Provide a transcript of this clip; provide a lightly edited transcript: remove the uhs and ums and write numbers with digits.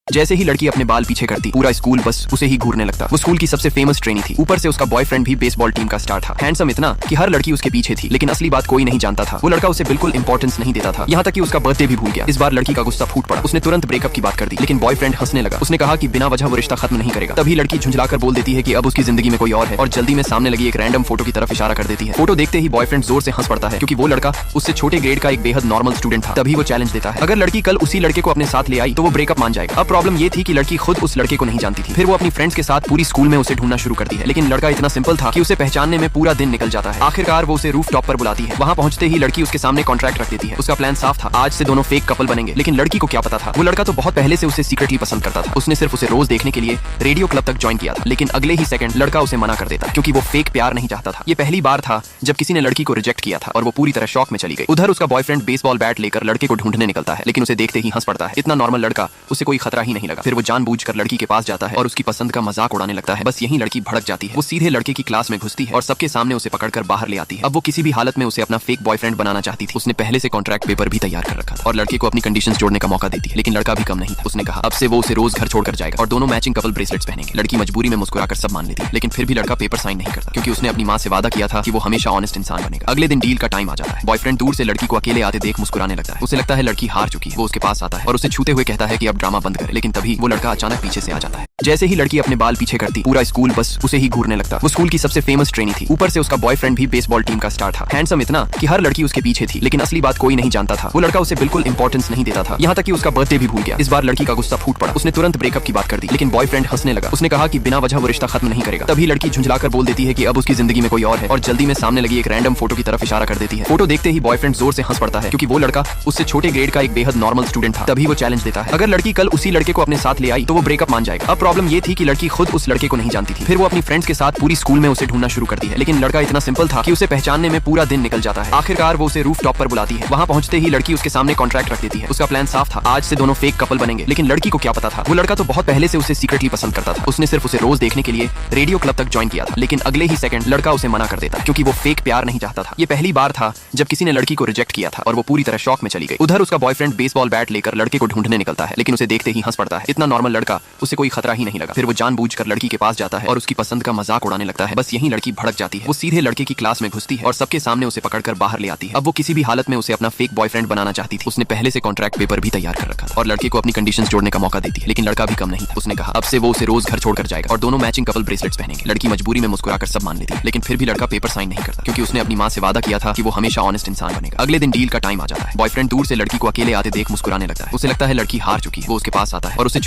जैसे ही लड़की अपने बाल पीछे करती, पूरा स्कूल बस उसे ही घूरने लगता। वो स्कूल की सबसे फेमस ट्रेनी थी, ऊपर से उसका बॉयफ्रेंड भी बेसबॉल टीम का स्टार था। हैंडसम इतना कि हर लड़की उसके पीछे थी, लेकिन असली बात कोई नहीं जानता था। वो लड़का उसे बिल्कुल इंपॉर्टेंस नहीं देता था, यहाँ तक कि उसका बर्थडे भी भूल गया। इस बार लड़की का गुस्सा फूट पड़ा, उसने तुरंत ब्रेकअप की बात कर दी, लेकिन बॉयफ्रेंड हंसने लगा। उसने कहा कि बिना वजह वो रिश्ता खत्म नहीं करेगा। तभी लड़की झुंझलाकर बोल देती है कि अब उसकी जिंदगी में कोई और है, और जल्दी में सामने लगी एक रैंडम फोटो की तरफ इशारा कर देती है। फोटो देखते ही बॉयफ्रेंड जोर से हंस पड़ता है, क्योंकि वो लड़का उससे छोटे ग्रेड का एक बेहद नॉर्मल स्टूडेंट था। तभी वो चैलेंज देता है, अगर लड़की कल उसी लड़के को अपने साथ ले आई तो वो ब्रेकअप मान जाएगा। अब प्रॉब्लम ये थी कि लड़की खुद उस लड़के को नहीं जानती थी। फिर वो अपनी फ्रेंड्स के साथ पूरी स्कूल में उसे ढूंढना शुरू करती है, लेकिन लड़का इतना सिंपल था कि उसे पहचानने में पूरा दिन निकल जाता है। आखिरकार वो उसे रूफ टॉप पर बुलाती है। वहाँ पहुंचते ही लड़की उसके सामने कॉन्ट्रैक्ट रख देती है। उसका प्लान साफ था, आज से दोनों फेक कपल बनेंगे। लेकिन लड़की को क्या पता था, वो लड़का तो बहुत पहले से उसे सीक्रेटली पसंद करता था। उसने सिर्फ उसे रोज देखने के लिए रेडियो क्लब तक ज्वाइन किया था, लेकिन अगले ही सेकंड लड़का उसे मना कर देता, क्योंकि वो फेक प्यार नहीं चाहता था। ये पहली बार था जब किसी ने लड़की को रिजेक्ट किया था, और वो पूरी तरह शॉक में चली गई। उधर उसका बॉयफ्रेंड बेसबॉल बैट लेकर लड़के को ढूंढने निकलता है, लेकिन उसे देखते ही हंस पड़ता है। इतना नॉर्मल लड़का, उसे कोई खतरा ही नहीं लगा। फिर वो जानबूझकर लड़की के पास जाता है और उसकी पसंद का मजाक उड़ाने लगता है। बस यही लड़की भड़क जाती है। वो सीधे लड़के की क्लास में घुसती है और सबके सामने उसे पकड़कर बाहर ले आती है। अब वो किसी भी हालत में उसे अपना फेक बॉयफ्रेंड बनाना चाहती थी। उसने पहले से कॉन्ट्रैक्ट पेपर भी तैयार कर रखा था और लड़के को अपनी कंडीशंस जोड़ने का मौका देती है, लेकिन लड़का भी कम नहीं था। उसने कहा अब से वो उसे रोज घर छोड़कर जाएगा और दोनों मैचिंग कपल ब्रेसलेट्स पहनेंगे। लड़की मजबूरी में मुस्कुराकर सब मान लेती है, लेकिन फिर भी लड़का पेपर साइन नहीं करता, क्योंकि उसने अपनी माँ से वादा किया था कि वो हमेशा ऑनेस्ट इंसान बनेगा। अगले दिन डील का टाइम आ जाता है। बॉयफ्रेंड दूर से लड़की को अकेले आते देख मुस्कुराने लगता है। उसे लगता है लड़की हार चुकी है। वो उसके पास आता है और उसे छूते हुए कहता है कि अब ड्रामा बंद करे, लेकिन तभी वो लड़का अचानक पीछे से आ जाता है। जैसे ही लड़की अपने बाल पीछे करती, पूरा स्कूल बस उसे ही घूरने लगता। वो स्कूल की सबसे फेमस ट्रेनी थी, ऊपर से उसका बॉयफ्रेंड भी बेसबॉल टीम का स्टार था। हैंडसम इतना कि हर लड़की उसके पीछे थी, लेकिन असली बात कोई नहीं जानता था। वो लड़का उसे बिल्कुल इंपॉर्टेंस नहीं देता था, यहाँ तक कि उसका बर्थडे भी भूल गया। इस बार लड़की का गुस्सा फूट पड़ा, उसने तुरंत ब्रेकअप की बात कर दी, लेकिन बॉयफ्रेंड हंसने लगा। उसने कहा कि बिना वजह वो रिश्ता खत्म नहीं करेगा। तभी लड़की झुंझलाकर बोल देती है कि अब उसकी जिंदगी में कोई और है, और जल्दी में सामने लगी एक रैंडम फोटो की तरफ इशारा कर देती है। फोटो देखते ही बॉयफ्रेंड जोर से हंस पड़ता है, क्योंकि वो लड़का उससे छोटे ग्रेड का एक बेहद नॉर्मल स्टूडेंट था। तभी वो चैलेंज देता है, अगर लड़की कल उसी लड़के को अपने साथ ले आई तो वो ब्रेकअप मान जाएगा। अब प्रॉब्लम ये थी कि लड़की खुद उस लड़के को नहीं जानती थी। फिर वो अपनी फ्रेंड्स के साथ पूरी स्कूल में उसे ढूंढना शुरू करती है, लेकिन लड़का इतना सिंपल था कि उसे पहचानने में पूरा दिन निकल जाता है। आखिरकार वो उसे रूफ टॉप पर बुलाती है। वहाँ पहुंचते ही लड़की उसके सामने कॉन्ट्रैक्ट रख देती है। उसका प्लान साफ था, आज से दोनों फेक कपल बनेंगे। लेकिन लड़की को क्या पता था, वो लड़का तो बहुत पहले से उसे सीक्रेटली पसंद करता था। उसने सिर्फ उसे रोज देखने के लिए रेडियो क्लब तक ज्वाइन किया था, लेकिन अगले ही सेकंड लड़का उसे मना कर देता, क्योंकि वो फेक प्यार नहीं चाहता था। ये पहली बार था जब किसी ने लड़की को रिजेक्ट किया था, और वो पूरी तरह शॉक में चली गई। उधर उसका बॉयफ्रेंड बेसबॉल बैट लेकर लड़के को ढूंढने निकलता है, लेकिन उसे देखते ही हंस पड़ता है। इतना नॉर्मल लड़का, उसे कोई खतरा ही नहीं लगा। फिर वो जानबूझकर लड़की के पास जाता है और उसकी पसंद का मजाक उड़ाने लगता है। बस यही लड़की भड़क जाती है। वो सीधे लड़के की क्लास में घुसती है और सबके सामने उसे पकड़कर बाहर ले आती है। अब वो किसी भी हालत में उसे अपना फेक बॉयफ्रेंड बनाना चाहती थी। उसने पहले से कॉन्ट्रैक्ट पेपर भी तैयार कर रखा था और लड़के को अपनी कंडीशंस जोड़ने का मौका देती है, लेकिन लड़का भी कम नहीं था। उसने कहा अब से वो उसे रोज घर छोड़कर जाएगा और दोनों मैचिंग कपल ब्रेसलेट्स पहनेंगे। लड़की मजबूरी में मुस्कुराकर सब मान लेती है, लेकिन फिर भी लड़का पेपर साइन नहीं करता, क्योंकि उसने अपनी माँ से वादा किया था कि वो हमेशा ऑनेस्ट इंसान बनेगा। अगले दिन डील का टाइम आ जाता है। बॉयफ्रेंड दूर से लड़की को अकेले आते देख मुस्कुराने लगता है। उसे लगता है लड़की हार चुकी है। वो उसके पास आता है और उसे